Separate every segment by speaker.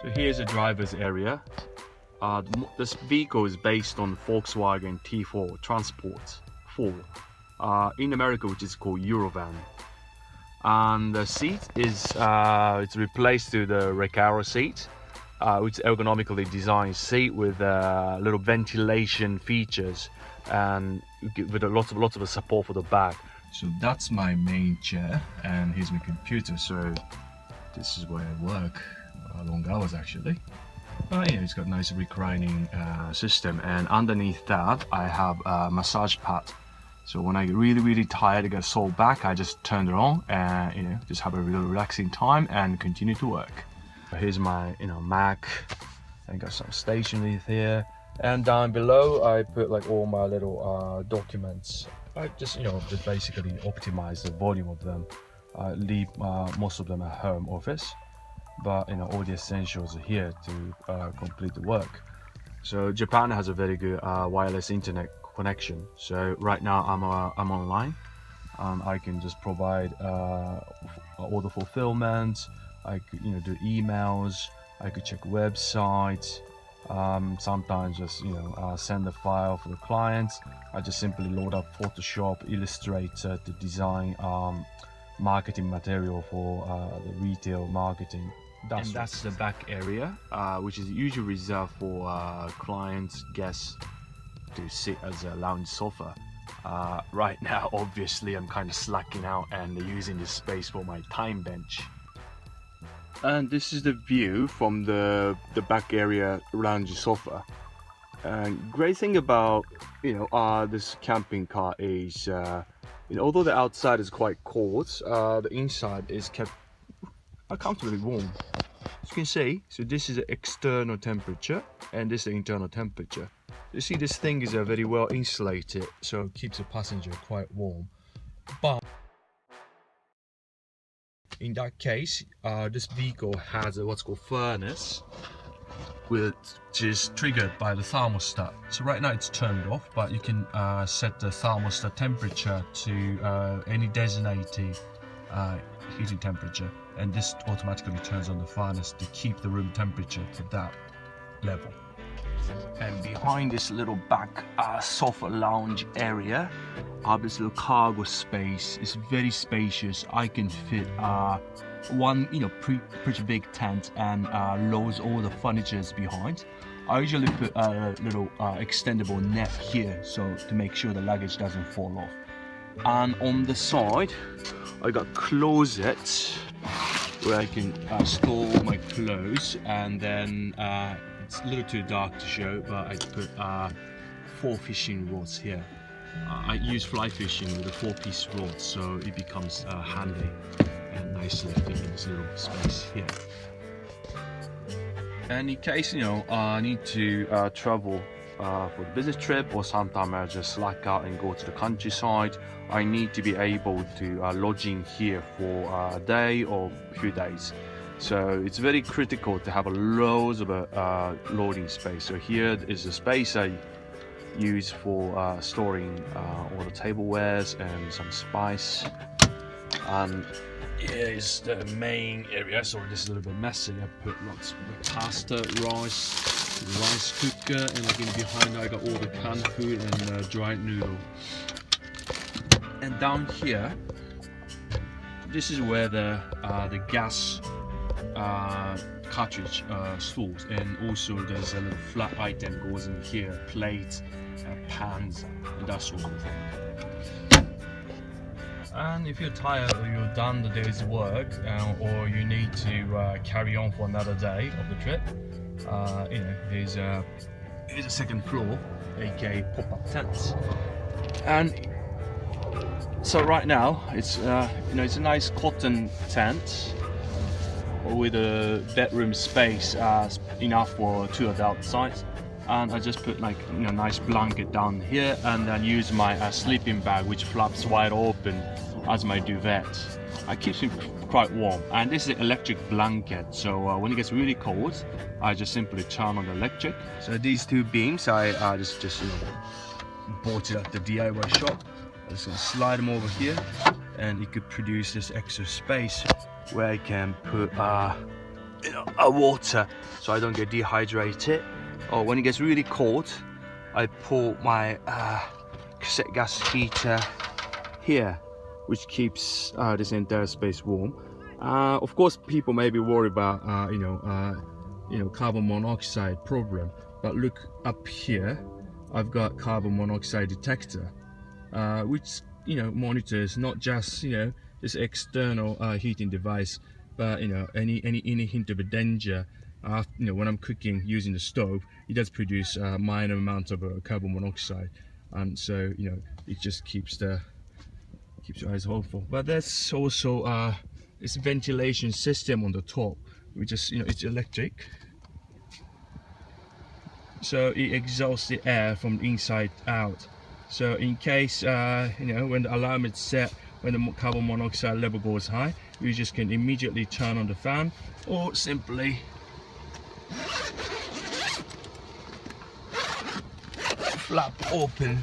Speaker 1: So here's the driver's area. This vehicle is based on Volks Wagen T4 Transport 4 in America, which is called Eurovan. And the seat is it's replaced to the Recaro seat, which is ergonomically designed seat with little ventilation features and with lots of support for the back. So that's my main chair, and here's my computer. So this is where I work. Long hours actually. Yeah, it's got a nice reclining system, and underneath that I have a massage pad. So when I get really tired, I get sore back, I just turn it on and just have a really relaxing time and continue to work. Here's my Mac. I got some stationery here, and down below I put like all my little documents. I just just basically optimize the volume of them. I leave most of them at home office, but all the essentials are here to complete the work. So Japan has a very good wireless internet connection. So right now I'm online. I can just provide order fulfillment. I could do emails. I could check websites. Sometimes just send a file for the clients. I just simply load up Photoshop, Illustrator to design marketing material for the retail marketing. That's the back area, which is usually reserved for clients, guests to sit as a lounge sofa. Right now, obviously, I'm kind of slacking out and using this space for my time bench. And this is the view from the back area lounge sofa. And great thing about this camping car is although the outside is quite cold, the inside is kept comfortably warm. As you can see, so this is the external temperature and this is the internal temperature. You see, this thing is very well insulated, so it keeps the passenger quite warm. But in that case, this vehicle has what's called furnace, which is triggered by the thermostat. So right now it's turned off, but you can set the thermostat temperature to any designated heating temperature, and this automatically turns on the furnace to keep the room temperature to that level. And behind this little back sofa lounge area, I have this little cargo space. It's very spacious. I can fit one pretty big tent and loads all the furnitures behind. I usually put a little extendable net here, so to make sure the luggage doesn't fall off. And on the side I got closets where I can store my clothes, and then it's a little too dark to show, but I put 4 fishing rods here. I use fly fishing with a 4-piece rod, so it becomes handy and nicely fit in this little space here. And in case I need to travel for the business trip, or sometimes I just slack out and go to the countryside, I need to be able to lodging here for a day or a few days. So it's very critical to have loads of loading space. So here is the space I use for storing all the tablewares and some spice. And here is the main area. Sorry, this is a little bit messy. I put lots of pasta, rice cooker, and like in behind I got all the canned food and dried noodle. And down here, this is where the gas cartridge stores, and also there's a little flat item goes in here, plates, pans, and that sort of thing. And if you're tired or you're done the day's work, or you need to carry on for another day of the trip, here's a second floor, aka pop-up tents. And so right now it's it's a nice cotton tent with a bedroom space enough for 2 adult size, and I just put like nice blanket down here, and then use my sleeping bag, which flaps wide open, as my duvet. It keeps me quite warm, and this is an electric blanket, so when it gets really cold I just simply turn on the electric. So these 2 beams I just bought it at the DIY shop. I'm just going to slide them over here, and it could produce this extra space where I can put water so I don't get dehydrated. Or when it gets really cold, I pull my cassette gas heater here, which keeps this entire space warm. Of course, people may be worried about carbon monoxide problem, but look up here. I've got carbon monoxide detector, which monitors not just this external heating device, but any hint of a danger. When I'm cooking using the stove, it does produce a minor amount of carbon monoxide, and so it just keeps your eyes hopeful. But there's also this ventilation system on the top, which is it's electric, so it exhausts the air from the inside out. So in case when the alarm is set, when the carbon monoxide level goes high, you just can immediately turn on the fan, or simply flap open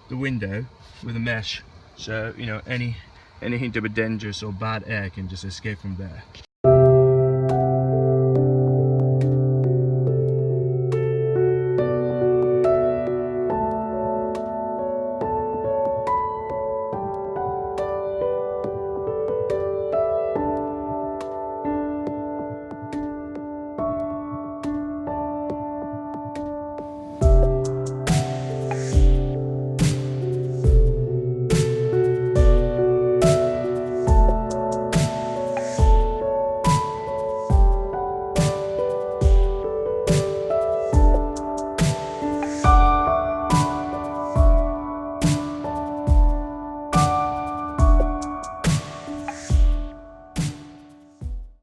Speaker 1: the window with a mesh, so any hint of a dangerous or bad air can just escape from there.